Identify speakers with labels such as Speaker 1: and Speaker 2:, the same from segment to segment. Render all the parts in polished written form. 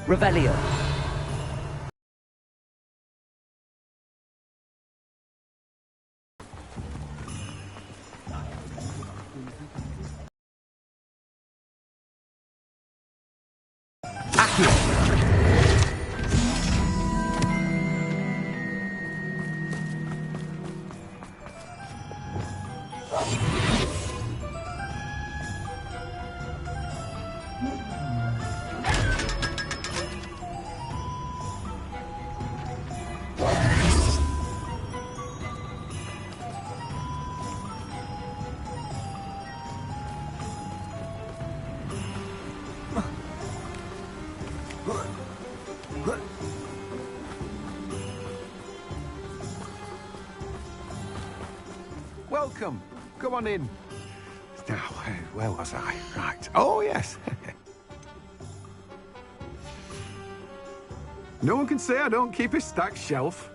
Speaker 1: Revelio.
Speaker 2: Welcome. Come on in. Now, where was I? Right. Oh, yes. No one can say I don't keep a stacked shelf.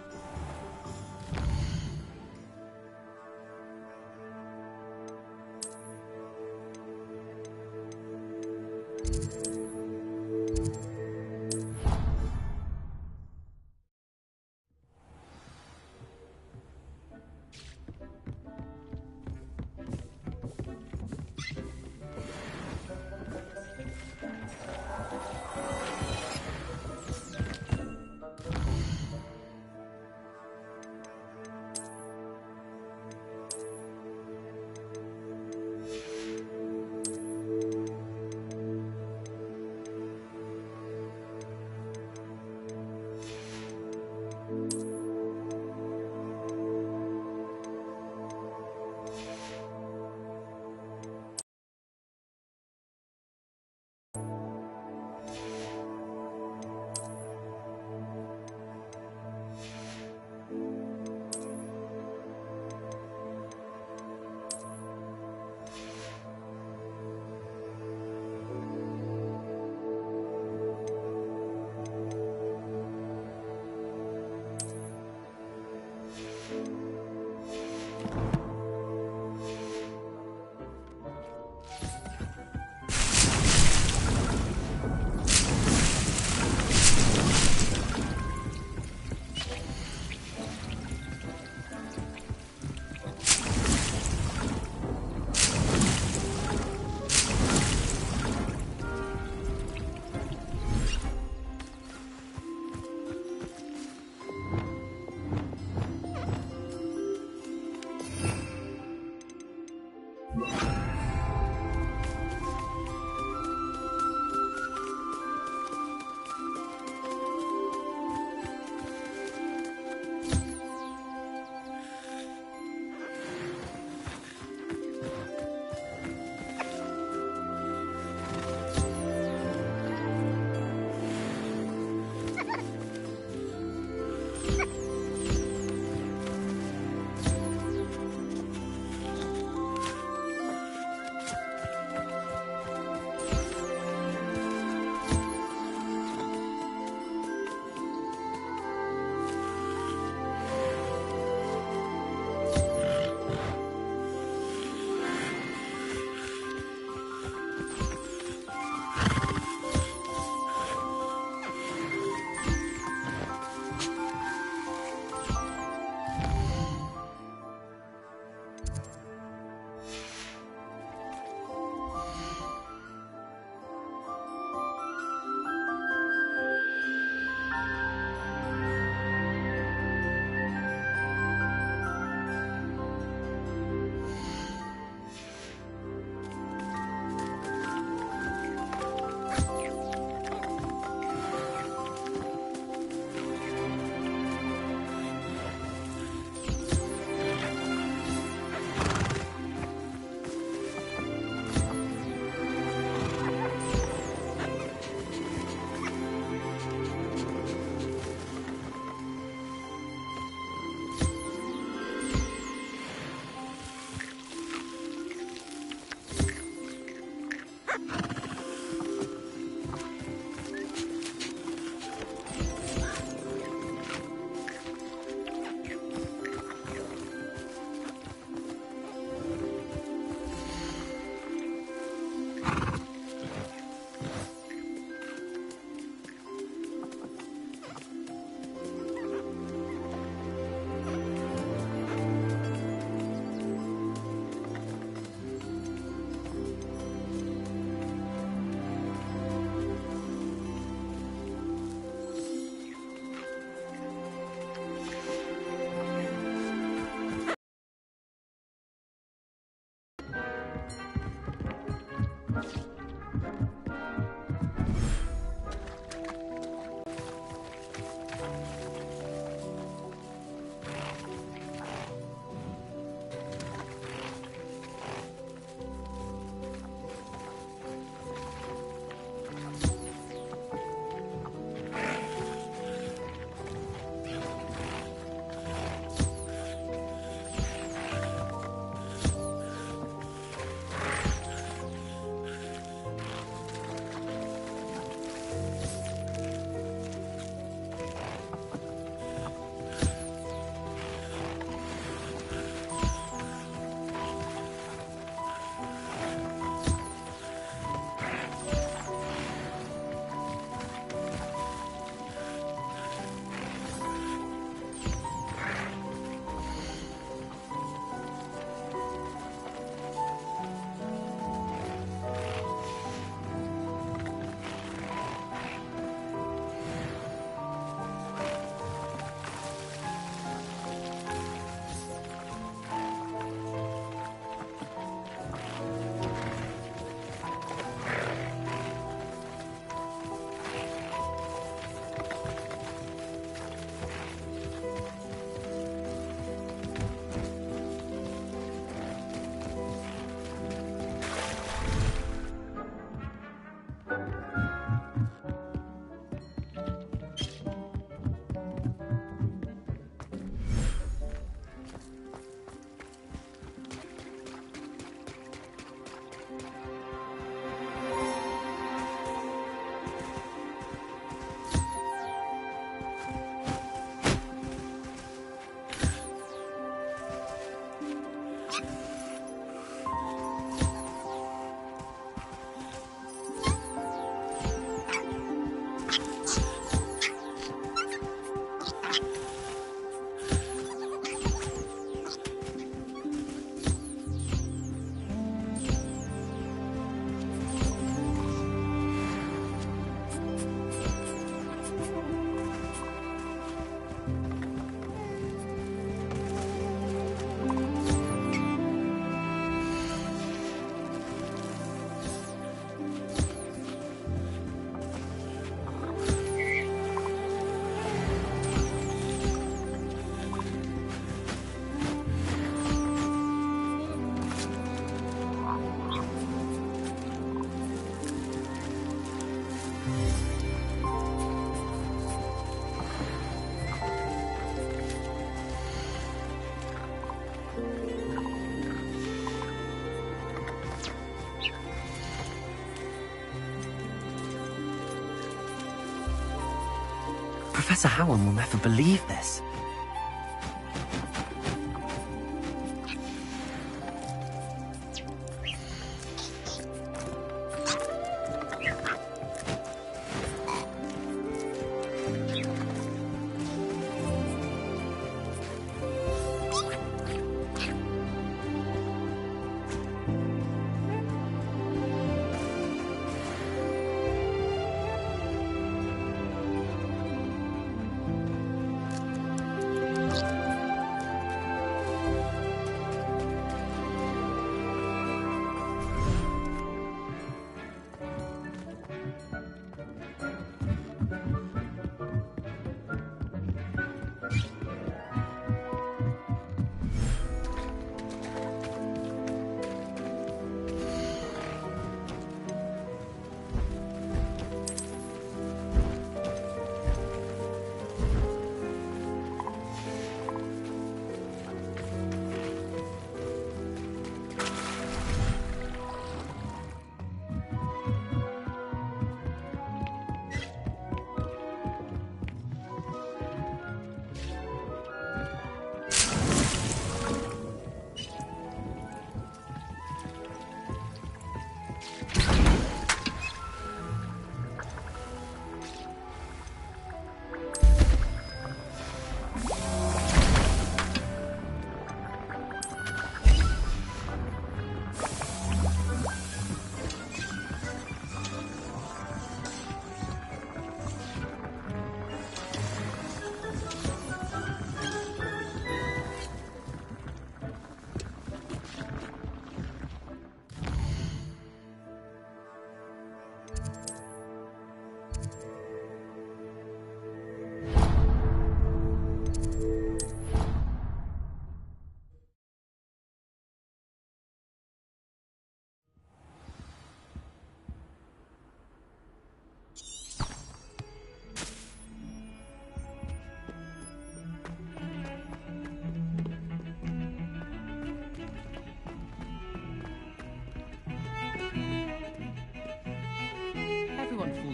Speaker 1: Professor Howard will never believe this.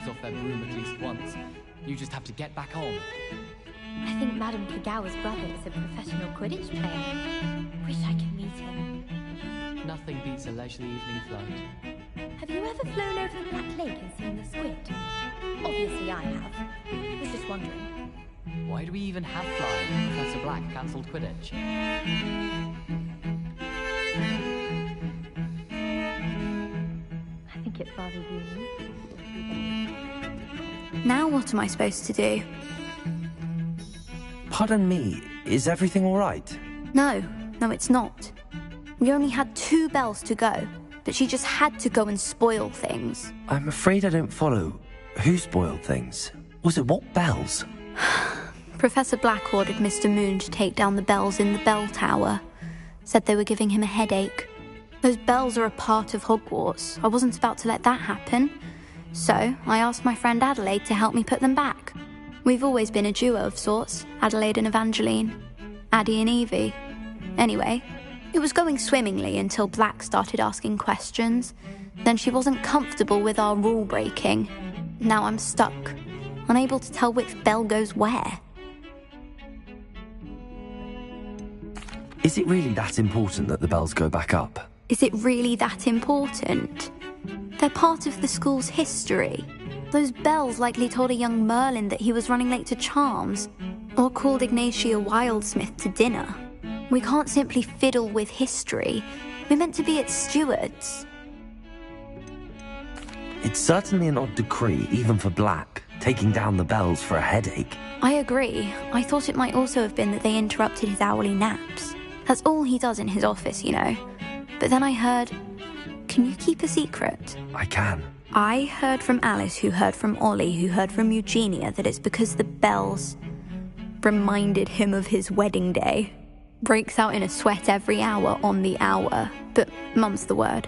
Speaker 3: Off their broom at least once. You just have to get back on.
Speaker 4: I think Madame Kagawa's brother is a professional Quidditch player. Wish I could meet him.
Speaker 3: Nothing beats a leisurely evening float.
Speaker 4: Have you ever flown over the Black Lake and seen the squid? Obviously I have. Was just wondering.
Speaker 3: Why do we even have flying? Professor Black cancelled Quidditch.
Speaker 4: I think it bothered you.
Speaker 5: Now what am I supposed to do?
Speaker 1: Pardon me, is everything all right?
Speaker 5: No, it's not. We only had 2 bells to go, but she just had to go and spoil things.
Speaker 1: I'm afraid I don't follow. Who spoiled things? Was it what bells?
Speaker 5: Professor Black ordered Mr. Moon to take down the bells in the bell tower. Said they were giving him a headache. Those bells are a part of Hogwarts. I wasn't about to let that happen. So, I asked my friend Adelaide to help me put them back. We've always been a duo of sorts, Adelaide and Evangeline. Addie and Evie. Anyway, it was going swimmingly until Black started asking questions. Then she wasn't comfortable with our rule breaking. Now I'm stuck, unable to tell which bell goes where.
Speaker 1: Is it really that important that the bells go back up?
Speaker 5: Is it really that important? They're part of the school's history. Those bells likely told a young Merlin that he was running late to Charms, or called Ignatia Wildsmith to dinner. We can't simply fiddle with history. We're meant to be its stewards.
Speaker 1: It's certainly an odd decree, even for Black, taking down the bells for a headache.
Speaker 5: I agree. I thought it might also have been that they interrupted his hourly naps. That's all he does in his office, you know. But then I heard... Can you keep a secret?
Speaker 1: I can.
Speaker 5: I heard from Alice, who heard from Ollie, who heard from Eugenia, that it's because the bells reminded him of his wedding day. Breaks out in a sweat every hour on the hour, but mum's the word.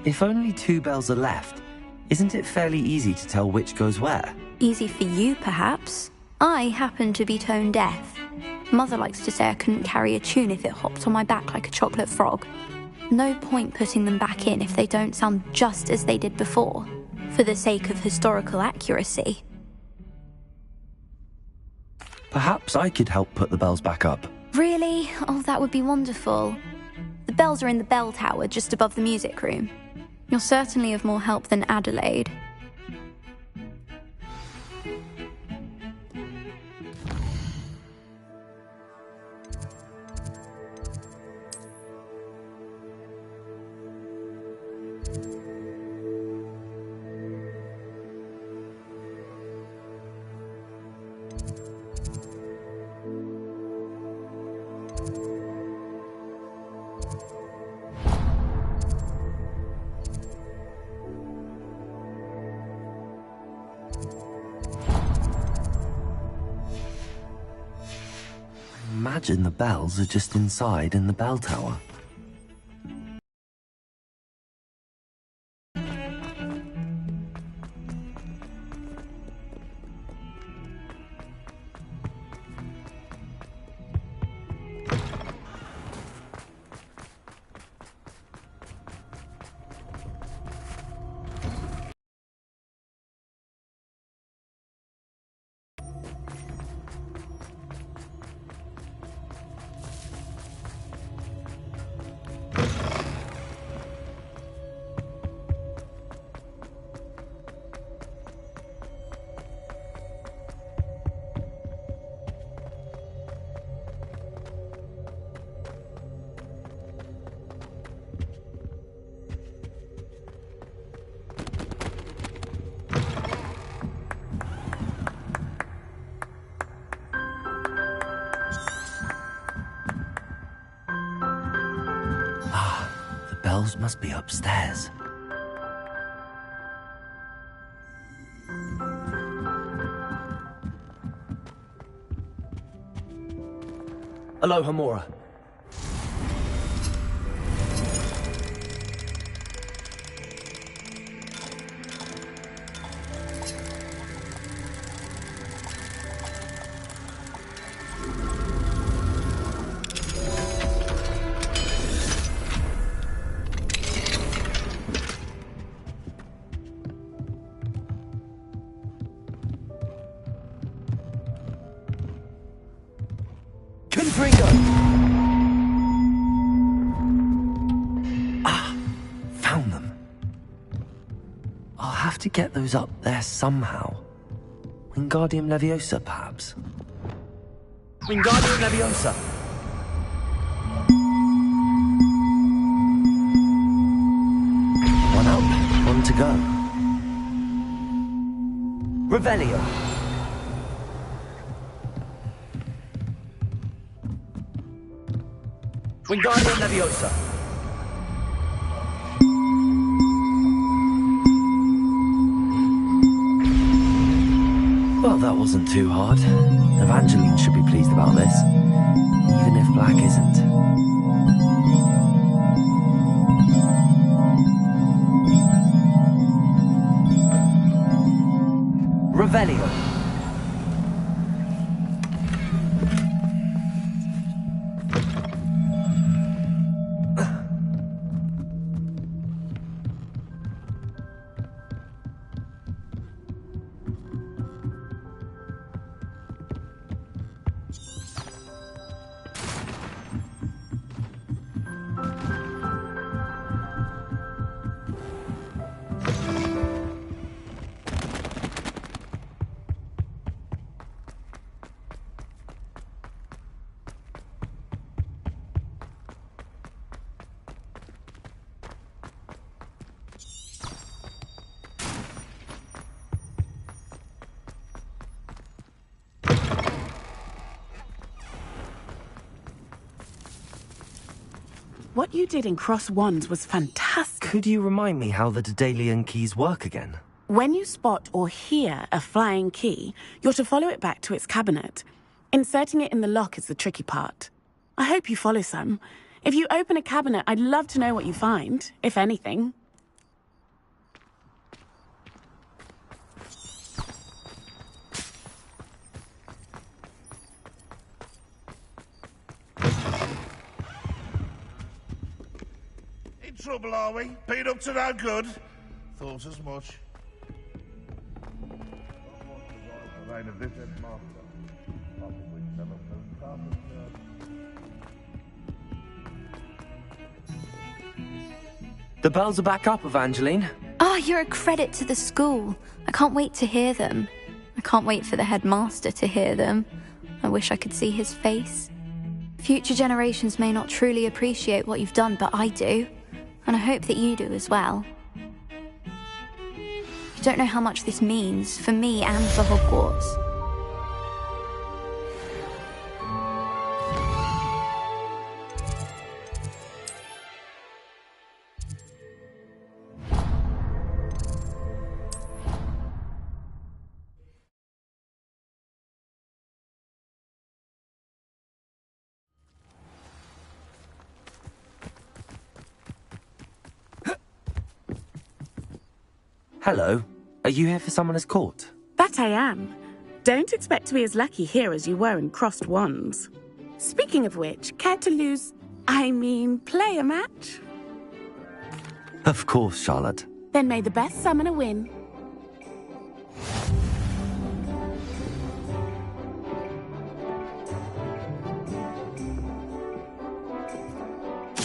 Speaker 1: If only 2 bells are left, isn't it fairly easy to tell which goes where?
Speaker 5: Easy for you, perhaps. I happen to be tone deaf. Mother likes to say I couldn't carry a tune if it hopped on my back like a chocolate frog. No point putting them back in if they don't sound just as they did before. For for the sake of historical accuracy.
Speaker 1: Perhaps I could help put the bells back up.
Speaker 5: Really? Oh, that would be wonderful. The bells are in the bell tower just above the music room. You're certainly of more help than Adelaide.
Speaker 1: Imagine the bells are just inside in the bell tower. Bells must be upstairs. Aloha, Mora. Found them. I'll have to get those up there somehow. Wingardium Leviosa, perhaps? Wingardium Leviosa! One up, one to go. Revelio! Wingardium Leviosa! Well, that wasn't too hard. Evangeline should be pleased about this, even if Black isn't. Revelio.
Speaker 6: What you did in Cross Wands was fantastic.
Speaker 1: Could you remind me how the Daedalian keys work again?
Speaker 6: When you spot or hear a flying key, you're to follow it back to its cabinet. Inserting it in the lock is the tricky part. I hope you follow some. If you open a cabinet, I'd love to know what you find, if anything.
Speaker 7: In trouble, are we? Been up to no good? Thought as much. reign of this headmaster, after which fellow-known carpenter.
Speaker 1: The bells are back up, Evangeline.
Speaker 5: Oh, you're a credit to the school. I can't wait to hear them. I can't wait for the headmaster to hear them. I wish I could see his face. Future generations may not truly appreciate what you've done, but I do. And I hope that you do as well. You don't know how much this means for me and for Hogwarts.
Speaker 1: Hello. Are you here for Summoner's Court?
Speaker 6: That I am. Don't expect to be as lucky here as you were in Crossed Wands. Speaking of which, care to play a match?
Speaker 1: Of course, Charlotte.
Speaker 6: Then may the best summoner win.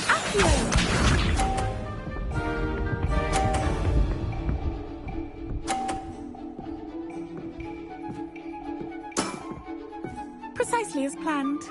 Speaker 6: Accio! Precisely as planned.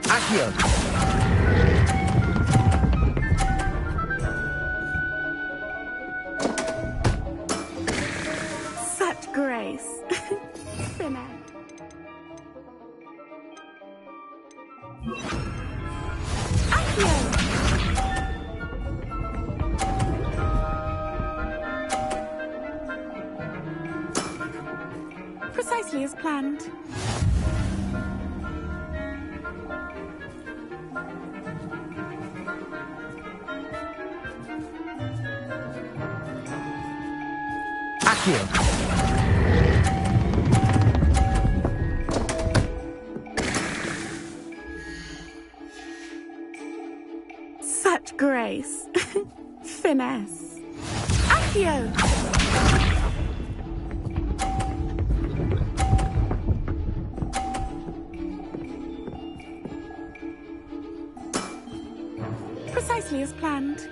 Speaker 1: Accio!
Speaker 6: Such grace. Finette. Accio! Precisely as planned.
Speaker 1: Accio!
Speaker 6: Such grace. Finesse. Accio! Precisely as planned.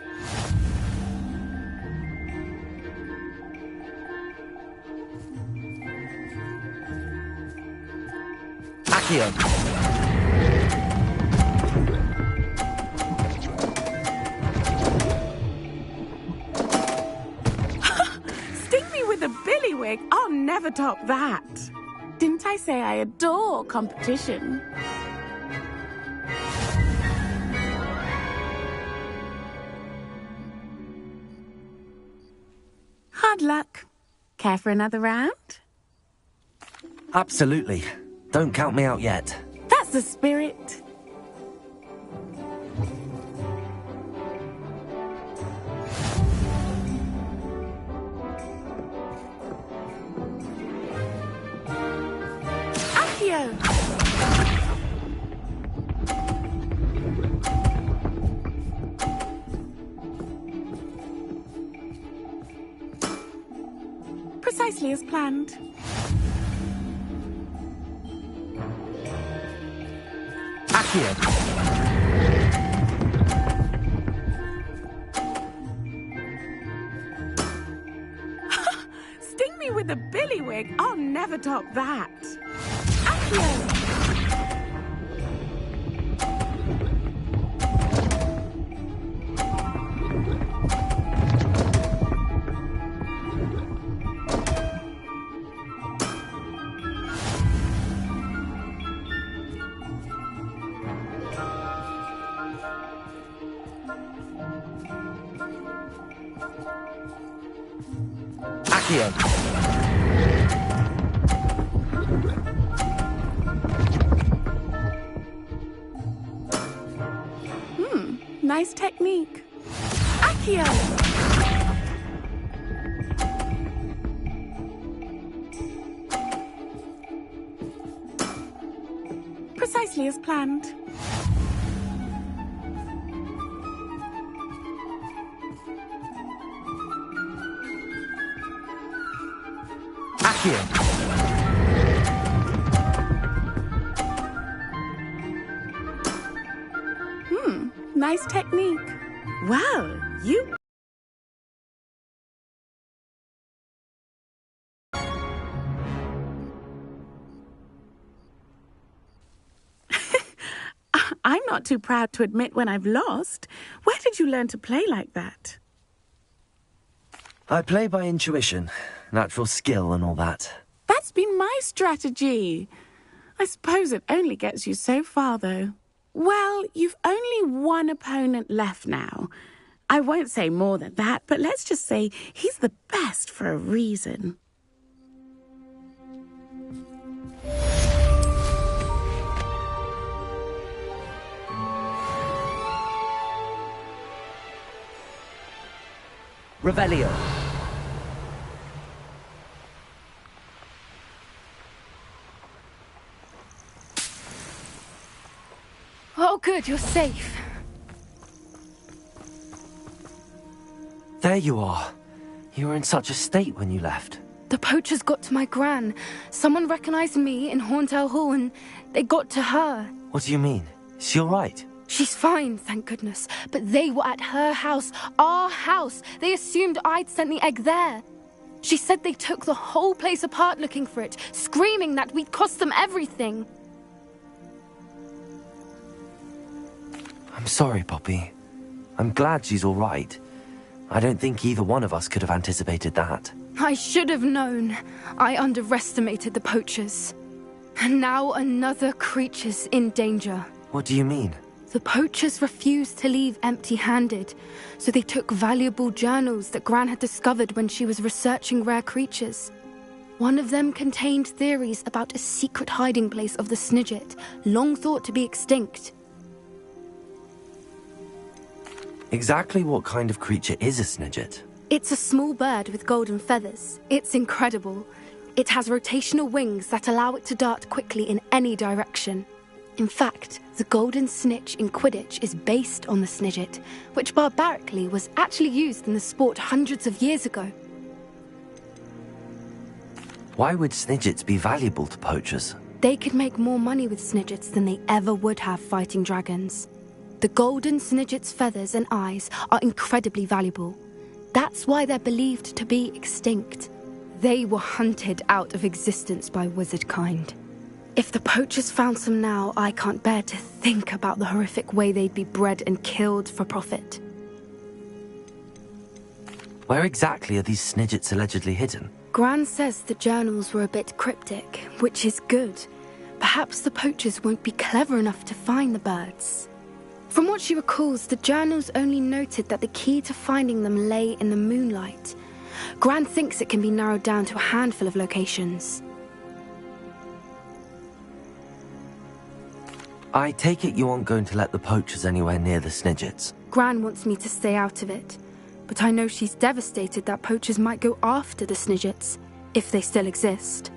Speaker 1: Accio!
Speaker 6: Sting me with a billywig? I'll never top that. Didn't I say I adore competition? Hard luck. Care for another round?
Speaker 1: Absolutely. Don't count me out yet.
Speaker 6: That's the spirit. Accio! Precisely as planned.
Speaker 1: Accio!
Speaker 6: Sting me with a billywig? I'll never top that. Accio!
Speaker 1: Accio!
Speaker 6: Nice technique. Accio! exactly as planned.
Speaker 1: Accio!
Speaker 6: Nice technique. Well, you... I'm not too proud to admit when I've lost. Where did you learn to play like that?
Speaker 1: I play by intuition, natural skill and all that.
Speaker 6: That's been my strategy. I suppose it only gets you so far, though. Well, you've only one opponent left now. I won't say more than that, but let's just say he's the best for a reason.
Speaker 1: Revelio.
Speaker 5: Oh, good, you're safe.
Speaker 1: There you are. You were in such a state when you left.
Speaker 5: The poachers got to my gran. Someone recognized me in Horntail Hall and they got to her.
Speaker 1: What do you mean? Is she all right?
Speaker 5: She's fine, thank goodness. But they were at her house, our house. They assumed I'd sent the egg there. She said they took the whole place apart looking for it, screaming that we'd cost them everything.
Speaker 1: I'm sorry, Poppy. I'm glad she's all right. I don't think either one of us could have anticipated that.
Speaker 5: I should have known. I underestimated the poachers. And now another creature's in danger.
Speaker 1: What do you mean?
Speaker 5: The poachers refused to leave empty-handed, so they took valuable journals that Gran had discovered when she was researching rare creatures. One of them contained theories about a secret hiding place of the Snidget, long thought to be extinct.
Speaker 1: Exactly what kind of creature is a Snidget?
Speaker 5: It's a small bird with golden feathers. It's incredible. It has rotational wings that allow it to dart quickly in any direction. In fact, the golden snitch in Quidditch is based on the Snidget, which barbarically was actually used in the sport hundreds of years ago.
Speaker 1: Why would Snidgets be valuable to poachers?
Speaker 5: They could make more money with Snidgets than they ever would have fighting dragons. The golden Snidget's feathers and eyes are incredibly valuable. That's why they're believed to be extinct. They were hunted out of existence by wizard kind. If the poachers found some now, I can't bear to think about the horrific way they'd be bred and killed for profit.
Speaker 1: Where exactly are these Snidgets allegedly hidden?
Speaker 5: Gran says the journals were a bit cryptic, which is good. Perhaps the poachers won't be clever enough to find the birds. From what she recalls, the journals only noted that the key to finding them lay in the moonlight. Gran thinks it can be narrowed down to a handful of locations.
Speaker 1: I take it you aren't going to let the poachers anywhere near the Snidgets.
Speaker 5: Gran wants me to stay out of it, but I know she's devastated that poachers might go after the Snidgets, if they still exist.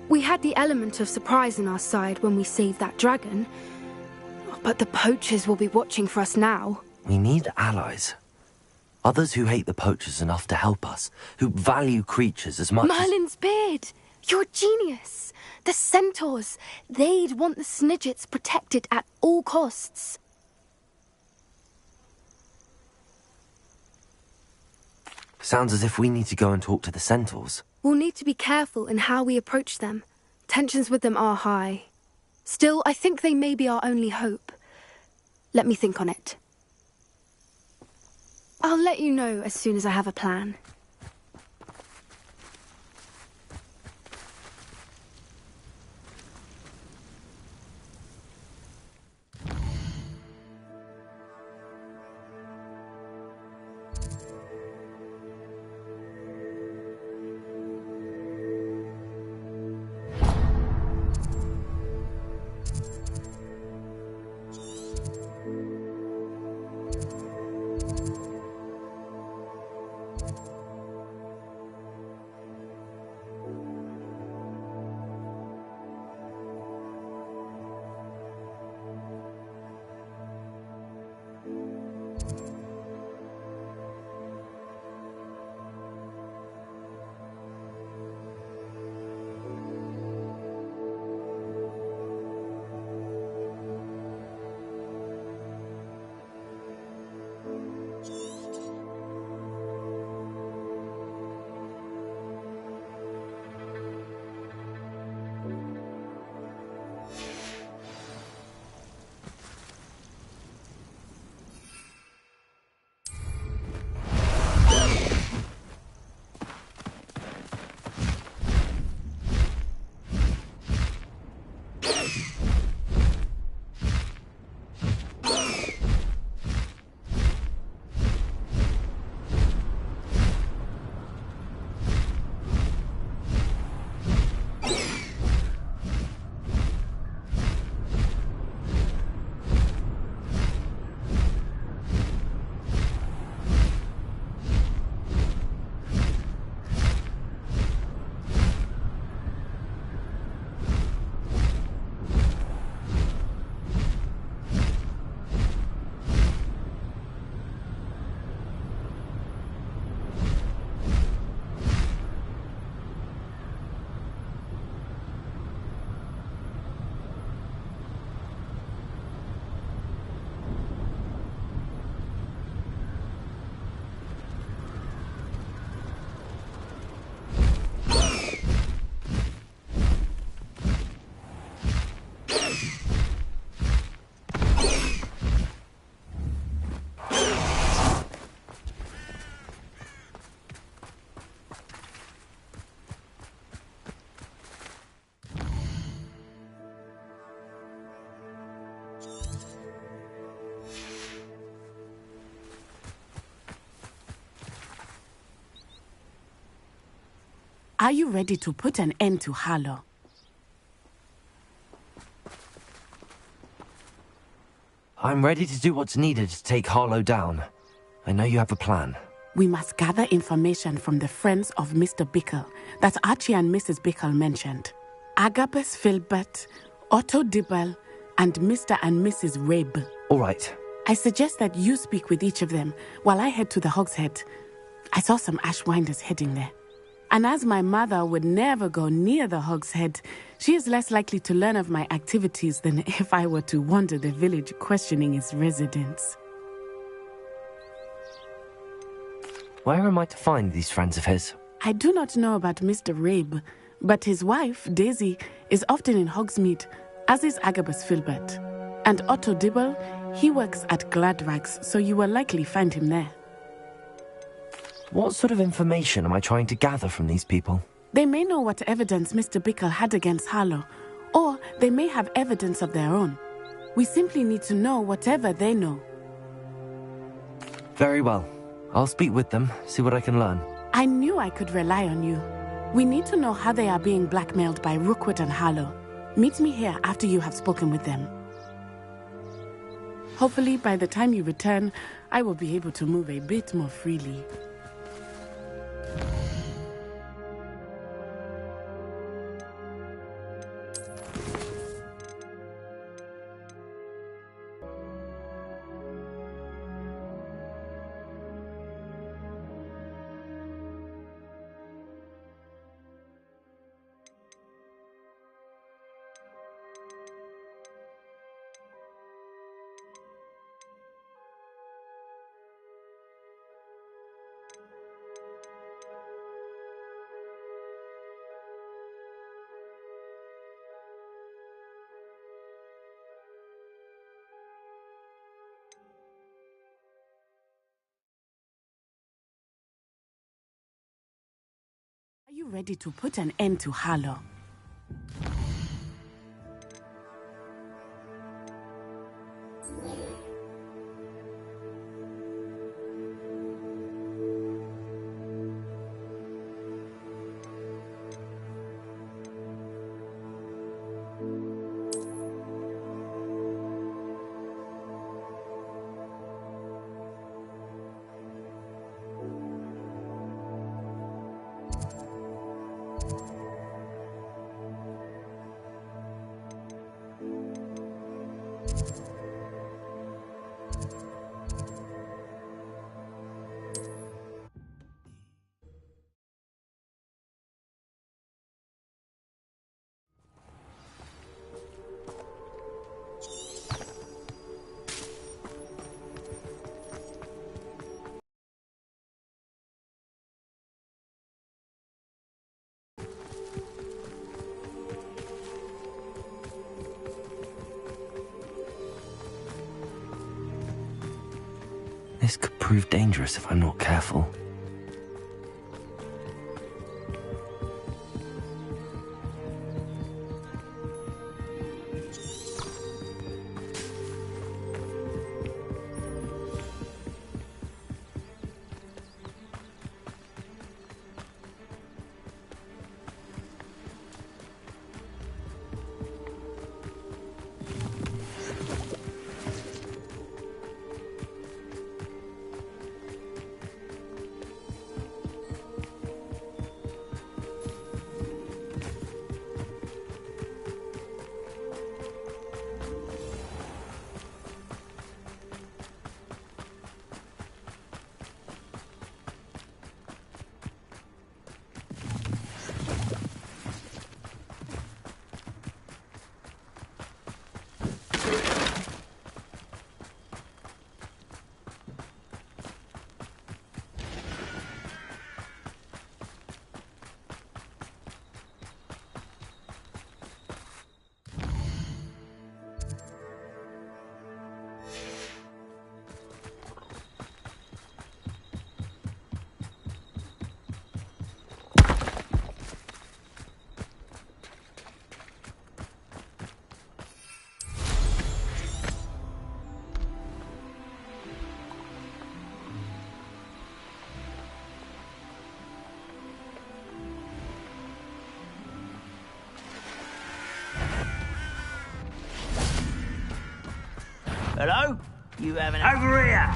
Speaker 5: We had the element of surprise on our side when we saved that dragon, but the poachers will be watching for us now.
Speaker 1: We need allies. Others who hate the poachers enough to help us, who value creatures as much
Speaker 5: Merlin's beard! You're a genius! The centaurs! They'd want the Snidgets protected at all costs.
Speaker 1: Sounds as if we need to go and talk to the centaurs.
Speaker 5: We'll need to be careful in how we approach them. Tensions with them are high. Still, I think they may be our only hope. Let me think on it. I'll let you know as soon as I have a plan.
Speaker 6: Are you ready to put an end to Harlow?
Speaker 1: I'm ready to do what's needed to take Harlow down. I know you have a plan.
Speaker 6: We must gather information from the friends of Mr. Bickle that Archie and Mrs. Bickle mentioned. Agabus Filbert, Otto Dibble, and Mr. and Mrs. Rabe.
Speaker 1: All right.
Speaker 6: I suggest that you speak with each of them while I head to the Hogshead. I saw some Ashwinders heading there. And as my mother would never go near the Hogshead, she is less likely to learn of my activities than if I were to wander the village questioning its residents.
Speaker 1: Where am I to find these friends of his?
Speaker 6: I do not know about Mr. Rabe, but his wife, Daisy, is often in Hogsmeade, as is Agabus Filbert. And Otto Dibble, he works at Gladrags, so you will likely find him there.
Speaker 1: What sort of information am I trying to gather from these people?
Speaker 6: They may know what evidence Mr. Bickle had against Harlow, or they may have evidence of their own. We simply need to know whatever they know.
Speaker 1: Very well. I'll speak with them, see what I can learn.
Speaker 6: I knew I could rely on you. We need to know how they are being blackmailed by Rookwood and Harlow. Meet me here after you have spoken with them. Hopefully, by the time you return, I will be able to move a bit more freely. Are you ready to put an end to Harlow?
Speaker 1: This could prove dangerous if I'm not careful.
Speaker 8: Hello? You having over here?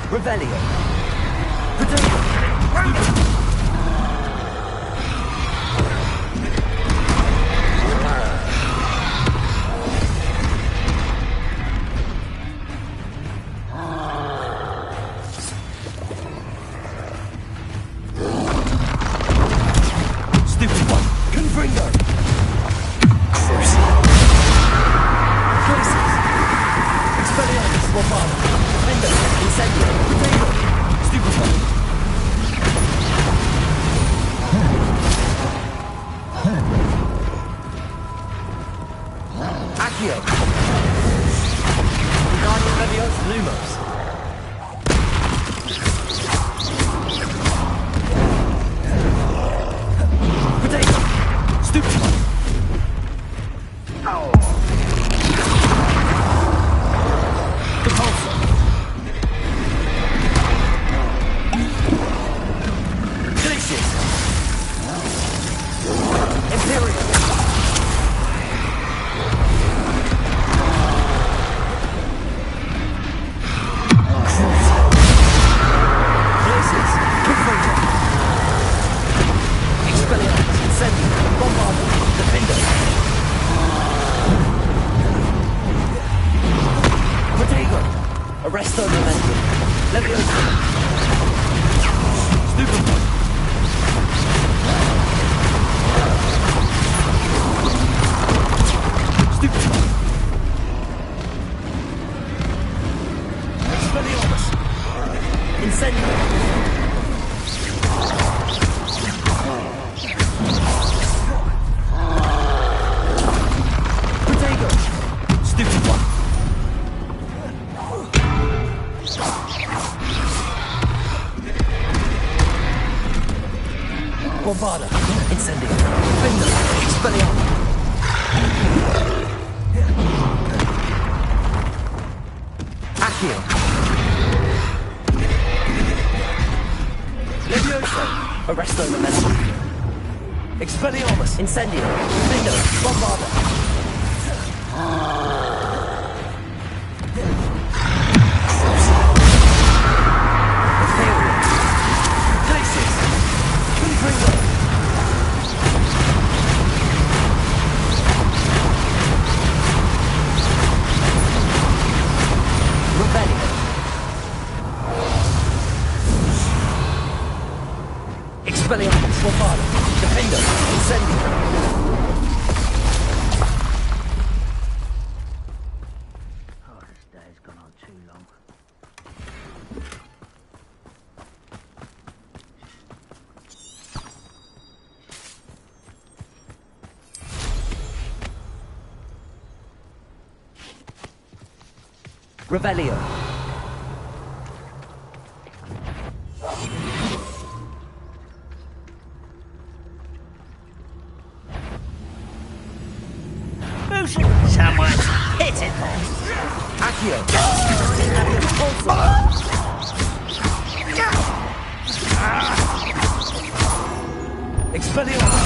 Speaker 1: Revelio. Stupid one. Confringo. Places. Expelliarmus. Bombard. Window. Incendio. Potato. Stupid one. Accio. Guardian Leviosa. Lumos. Potato. Stupid one. Repulsor. Glacius. Imperial. Glacius. Confringo. Expelliarmus. Incendio. Bombardment. Defender. Protego. Arresto Momentum. Leviosa. Stupid one. Stupid one. Expelliarmus. Incendio. Protego. Stupid one. Bombarda. Incendio. Defender. Expelliarmus. Accio. Leviosa. Arresto Momentum. Expelliarmus. Incendio. Defender. Bombarda. Imperial. Glacius. Confringo. Rebellion. Expelliarmus. Bombardment. Defender. Incendio.
Speaker 8: Oh, this day's gone on too long.
Speaker 1: Revelio.
Speaker 8: Someone's hit it.
Speaker 1: Accio. Expelliarmus.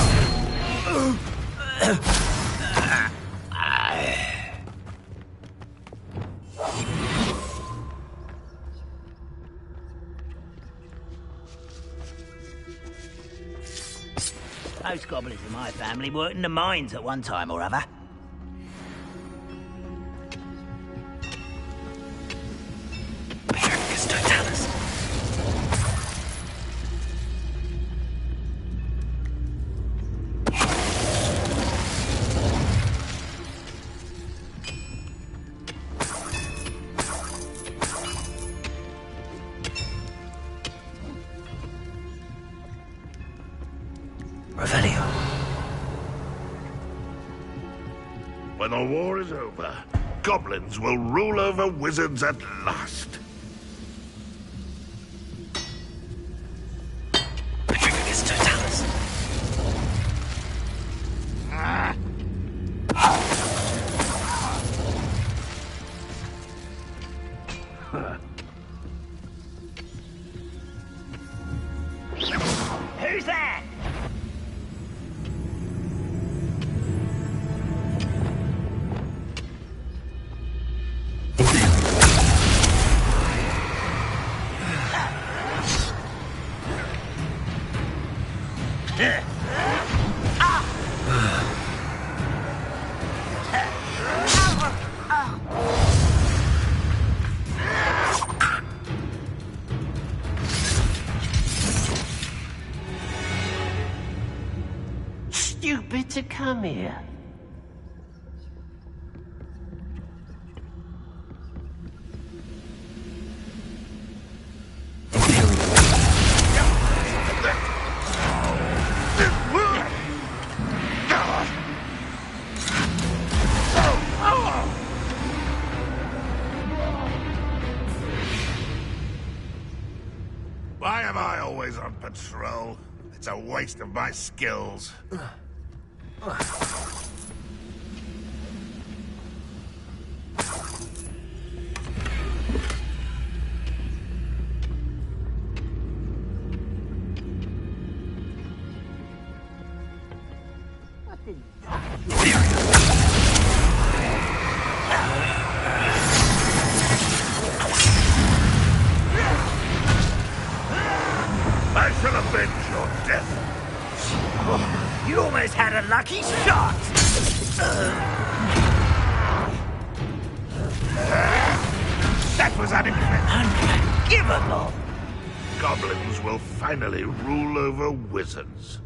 Speaker 8: Those goblins in my family worked in the mines at one time or other.
Speaker 1: Pericus Totalis.
Speaker 9: When the war is over, goblins will rule over wizards at last.
Speaker 1: Petrificus Totalis.
Speaker 8: Who's that? Stupid to come here.
Speaker 9: Why am I always on patrol? It's a waste of my skills. I shall avenge your death.
Speaker 8: You almost had a lucky shot!
Speaker 9: That was unexpected.
Speaker 8: Unforgivable!
Speaker 9: Goblins will finally rule over wizards.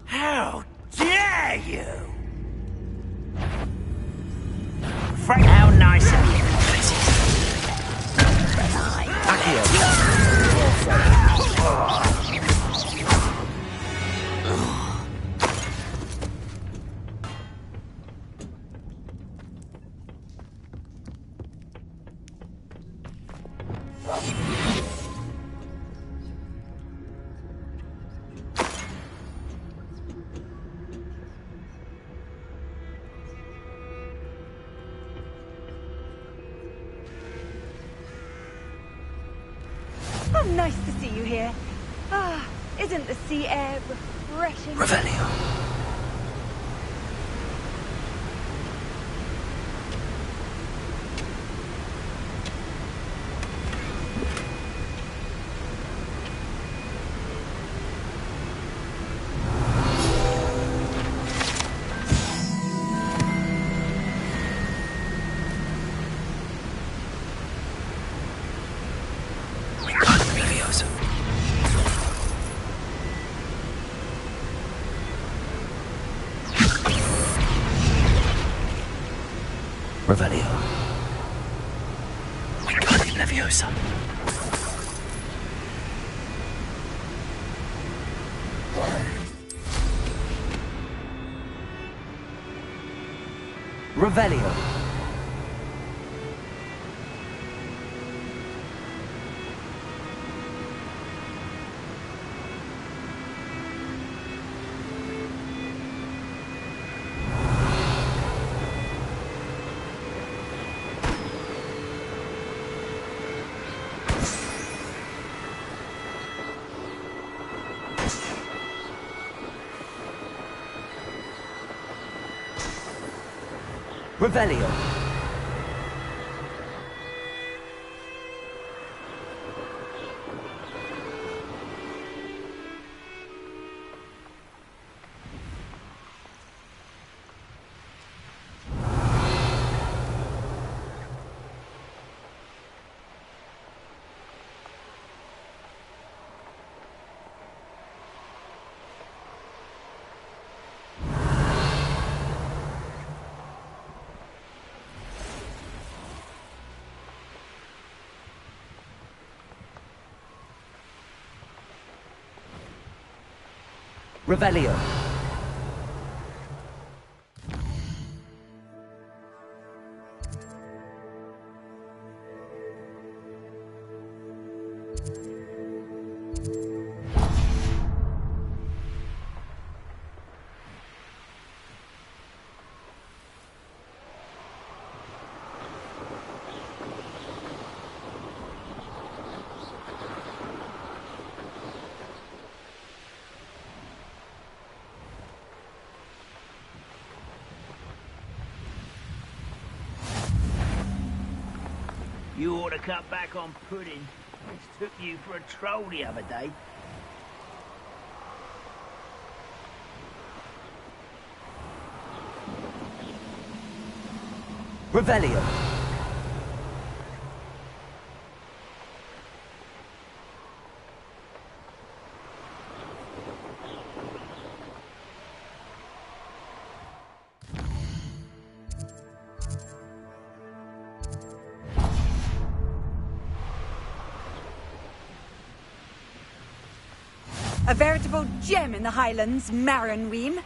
Speaker 8: How dare you! Frank, how nice of you.
Speaker 10: Oh, nice to see you here. Ah, isn't the sea air refreshing?
Speaker 1: Revelio. Revelio. Wingardium Leviosa. Revelio. Revelio. Revelio.
Speaker 8: You ought to cut back on pudding. This took you for a troll the other day.
Speaker 1: Revelio.
Speaker 10: A veritable gem in the Highlands, Maranweem.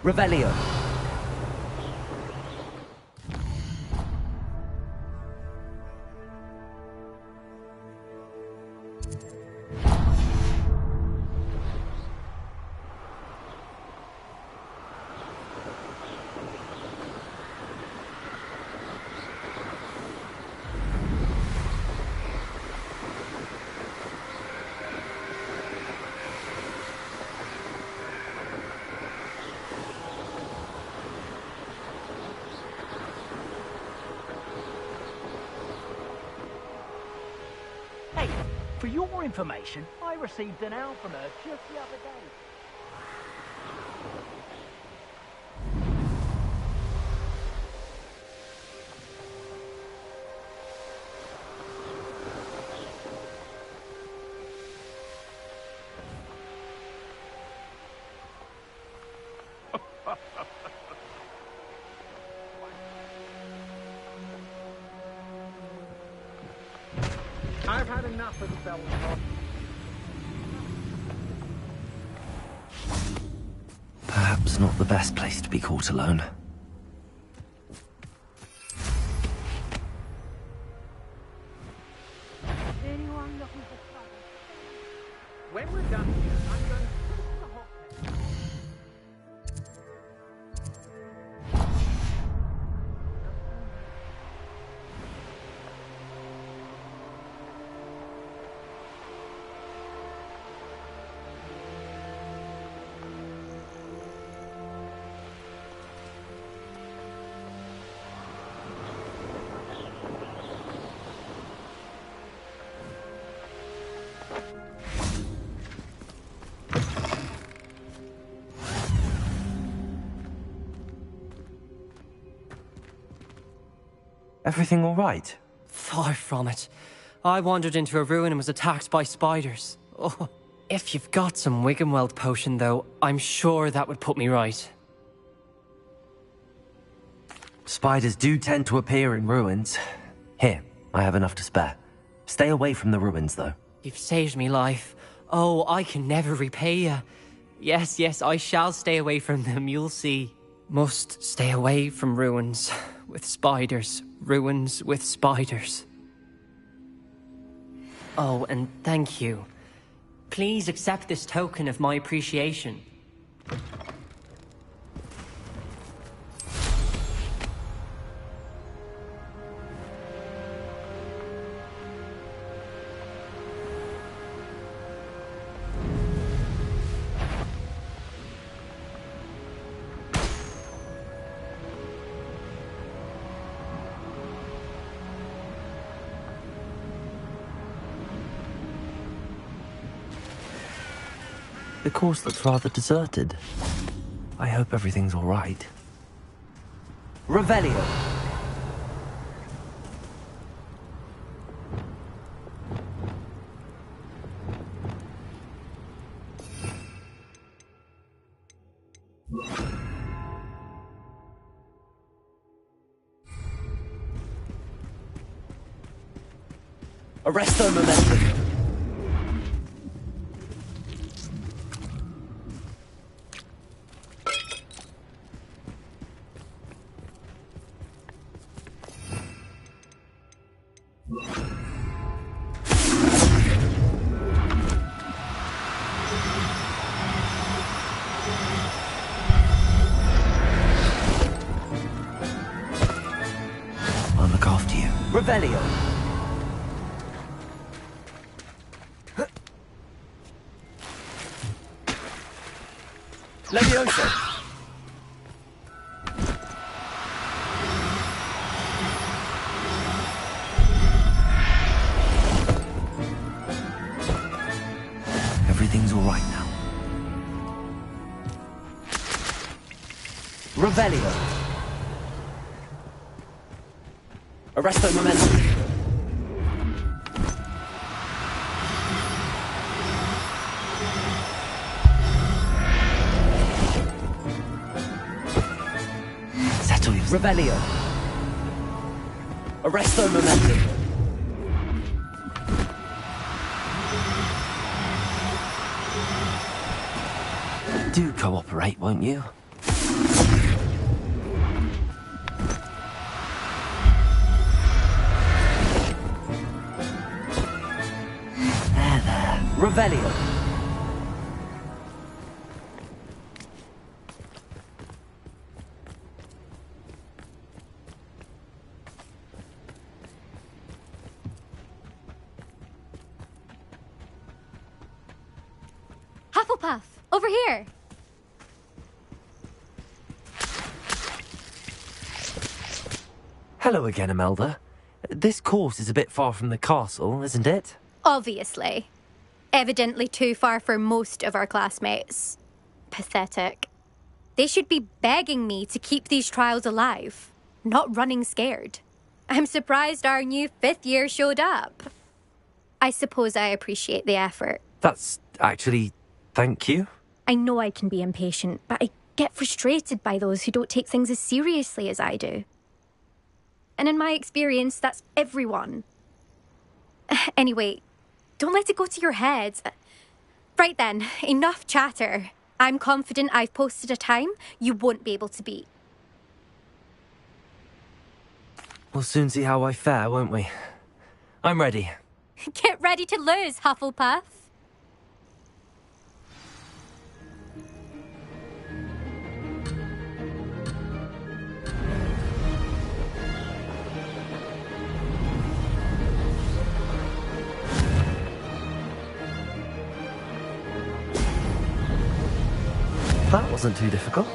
Speaker 1: Revelio.
Speaker 8: Hey, for your information, I received an owl from her just the other day.
Speaker 7: I've had enough of the bell top.
Speaker 1: Perhaps not the best place to be caught alone.
Speaker 10: Anyone looking for trouble?
Speaker 7: When we're done here, I'm going to put the hot pepper.
Speaker 1: Everything all right?
Speaker 11: Far from it. I wandered into a ruin and was attacked by spiders. Oh, if you've got some Wiggenweld potion, though, I'm sure that would put me right.
Speaker 1: Spiders do tend to appear in ruins. Here, I have enough to spare. Stay away from the ruins, though.
Speaker 11: You've saved me life. Oh, I can never repay you. Yes, yes, I shall stay away from them, you'll see. Must stay away from ruins with spiders. Ruins with spiders. Oh, and thank you. Please accept this token of my appreciation.
Speaker 1: The course looks rather deserted. I hope everything's all right. Revelio. Arresto momentum. I'll look after you. Revelio. Levioso! Everything's all right now. Revelio. Arresto momentum. Revelio. Arresto momentum. Do cooperate, won't you? There. Revelio.
Speaker 4: Hufflepuff, over here.
Speaker 1: Hello again, Imelda. This course is a bit far from the castle, isn't it?
Speaker 4: Obviously. Evidently too far for most of our classmates. Pathetic. They should be begging me to keep these trials alive, not running scared. I'm surprised our new 5th year showed up. I suppose I appreciate the effort.
Speaker 1: That's actually... thank you.
Speaker 4: I know I can be impatient, but I get frustrated by those who don't take things as seriously as I do. And in my experience, that's everyone. Anyway, don't let it go to your head. Right then, enough chatter. I'm confident I've posted a time you won't be able to beat.
Speaker 1: We'll soon see how I fare, won't we? I'm ready.
Speaker 4: Get ready to lose, Hufflepuff.
Speaker 1: That wasn't too difficult.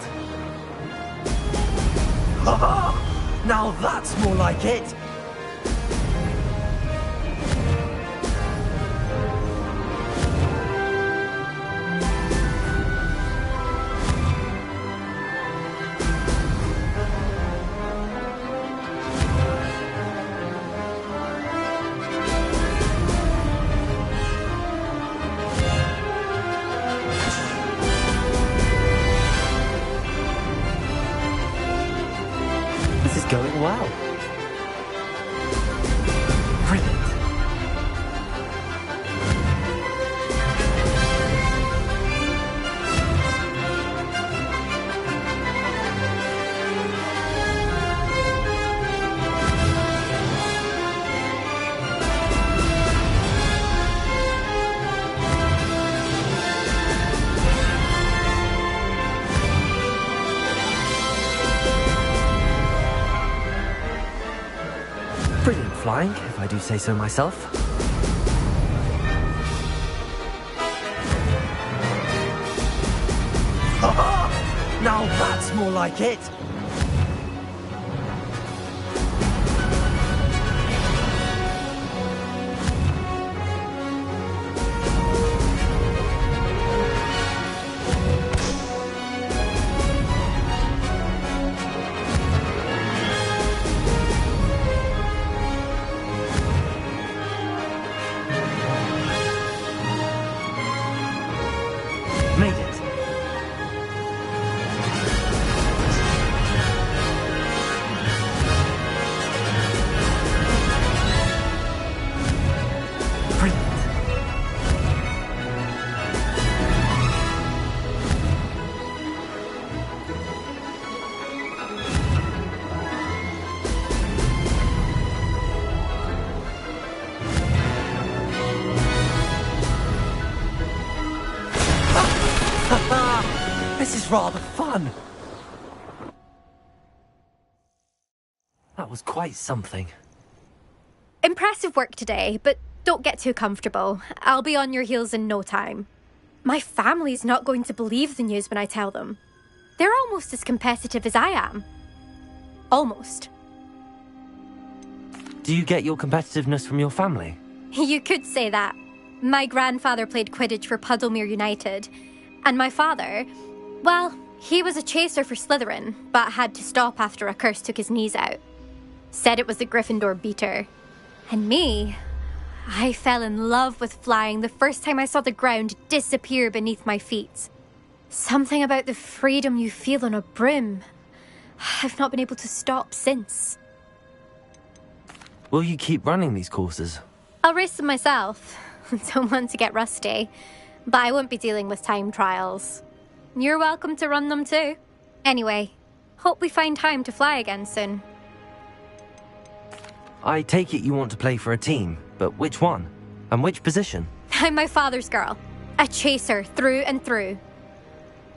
Speaker 1: Ha! Now that's more like it! Going well. Brilliant. Brilliant flying, if I do say so myself. Ha! Now that's more like it! rather fun. That was quite something.
Speaker 4: Impressive work today, but don't get too comfortable. I'll be on your heels in no time. My family's not going to believe the news when I tell them. They're almost as competitive as I am. Almost.
Speaker 1: Do you get your competitiveness from your family?
Speaker 4: You could say that. My grandfather played Quidditch for Puddlemere United. And my father, well, he was a chaser for Slytherin, but had to stop after a curse took his knees out. Said it was the Gryffindor beater. And me, I fell in love with flying the first time I saw the ground disappear beneath my feet. Something about the freedom you feel on a broom. I've not been able to stop since.
Speaker 1: Will you keep running these courses?
Speaker 4: I'll race them myself. Don't want to get rusty. But I won't be dealing with time trials. You're welcome to run them too. Anyway, hope we find time to fly again soon.
Speaker 1: I take it you want to play for a team, but which one? And which position?
Speaker 4: I'm my father's girl. A chaser through and through.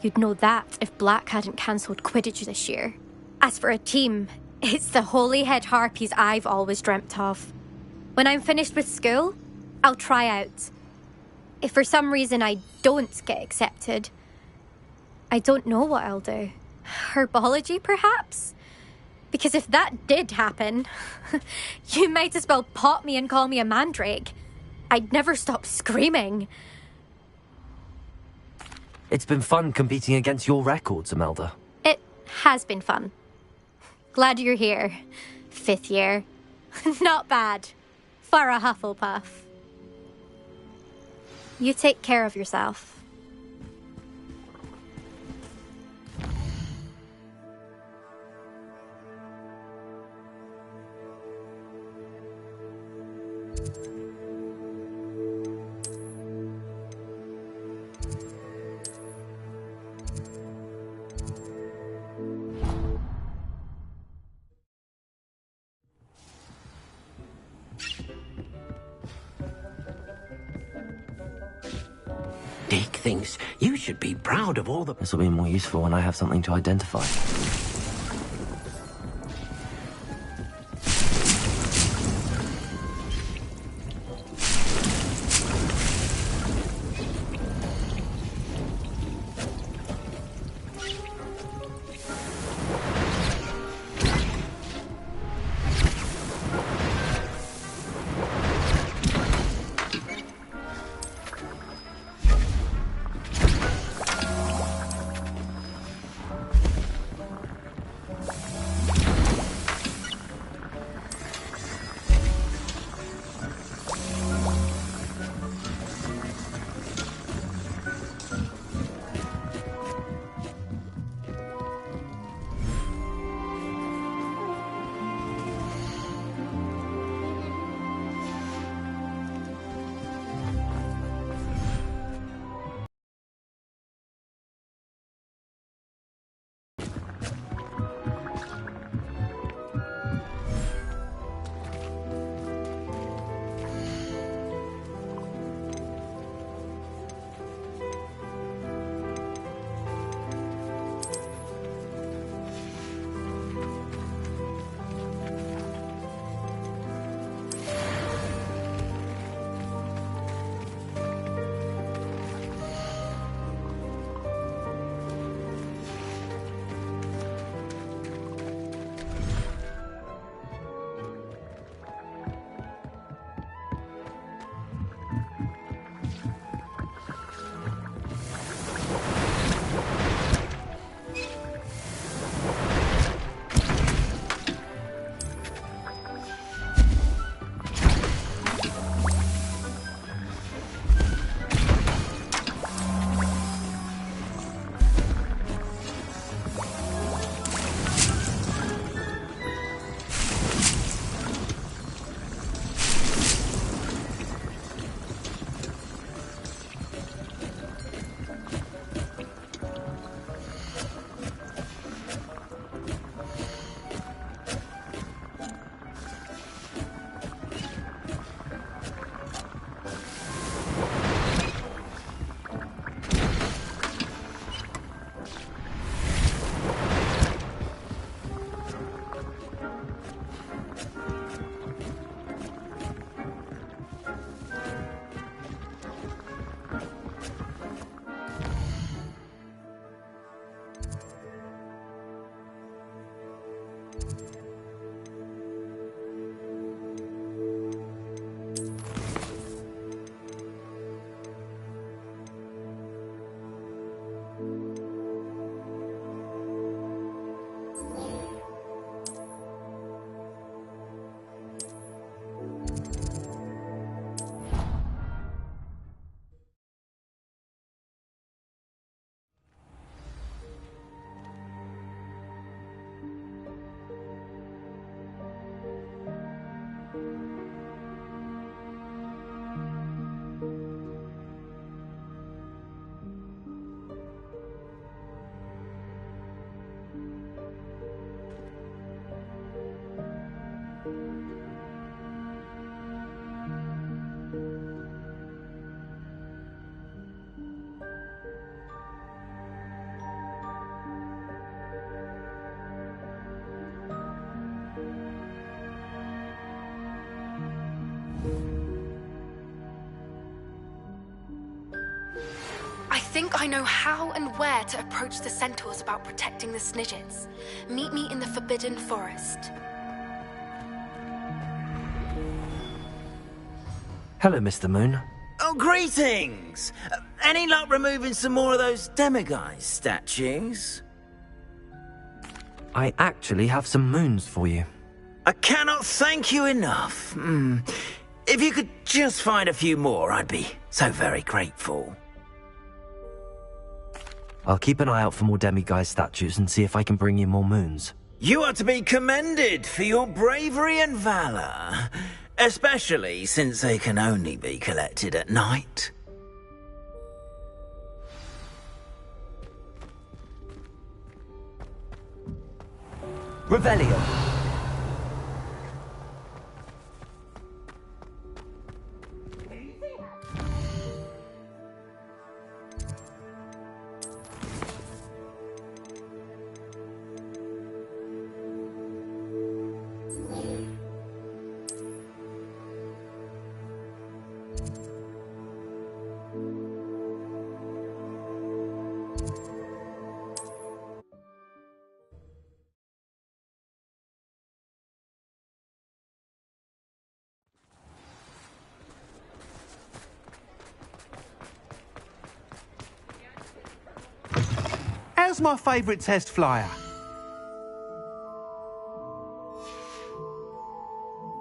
Speaker 4: You'd know that if Black hadn't cancelled Quidditch this year. As for a team, it's the Holyhead Harpies I've always dreamt of. When I'm finished with school, I'll try out. If for some reason I don't get accepted, I don't know what I'll do. Herbology, perhaps? Because if that did happen, you might as well pop me and call me a mandrake. I'd never stop screaming.
Speaker 1: It's been fun competing against your records, Imelda.
Speaker 4: It has been fun. Glad you're here. 5th year. Not bad. For a Hufflepuff. You take care of yourself.
Speaker 12: Dick thinks you should be proud of all the...
Speaker 1: This will be more useful when I have something to identify.
Speaker 5: I think I know how and where to approach the centaurs about protecting the Snidgets. Meet me in the Forbidden Forest.
Speaker 1: Hello, Mr. Moon.
Speaker 12: Oh, greetings! Any luck removing some more of those demiguise statues?
Speaker 1: I actually have some moons for you.
Speaker 12: I cannot thank you enough. If you could just find a few more, I'd be so very grateful.
Speaker 1: I'll keep an eye out for more demiguise statues and see if I can bring you more moons.
Speaker 12: You are to be commended for your bravery and valour, especially since they can only be collected at night.
Speaker 1: Revelio.
Speaker 2: How's my favourite test flyer?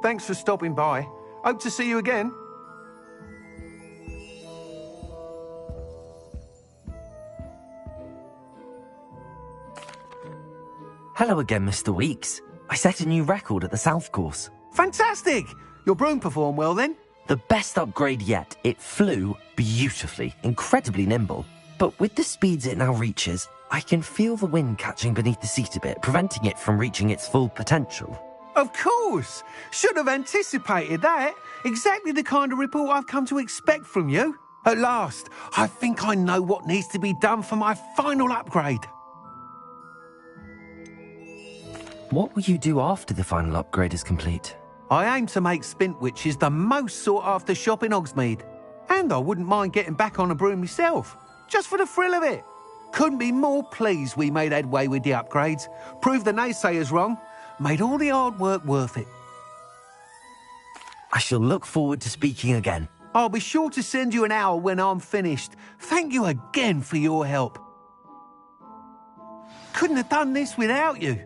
Speaker 2: Thanks for stopping by. Hope to see you again.
Speaker 1: Hello again, Mr. Weeks. I set a new record at the South Course.
Speaker 2: Fantastic! Your broom performed well then?
Speaker 1: The best upgrade yet. It flew beautifully, incredibly nimble. But with the speeds it now reaches, I can feel the wind catching beneath the seat a bit, preventing it from reaching its full potential.
Speaker 2: Of course! Should have anticipated that. Exactly the kind of report I've come to expect from you. At last, I think I know what needs to be done for my final upgrade.
Speaker 1: What will you do after the final upgrade is complete?
Speaker 2: I aim to make Spintwitches the most sought-after shop in Hogsmeade. And I wouldn't mind getting back on a broom myself, just for the thrill of it. Couldn't be more pleased we made headway with the upgrades, proved the naysayers wrong, made all the hard work worth it.
Speaker 1: I shall look forward to speaking again.
Speaker 2: I'll be sure to send you an owl when I'm finished. Thank you again for your help. Couldn't have done this without you.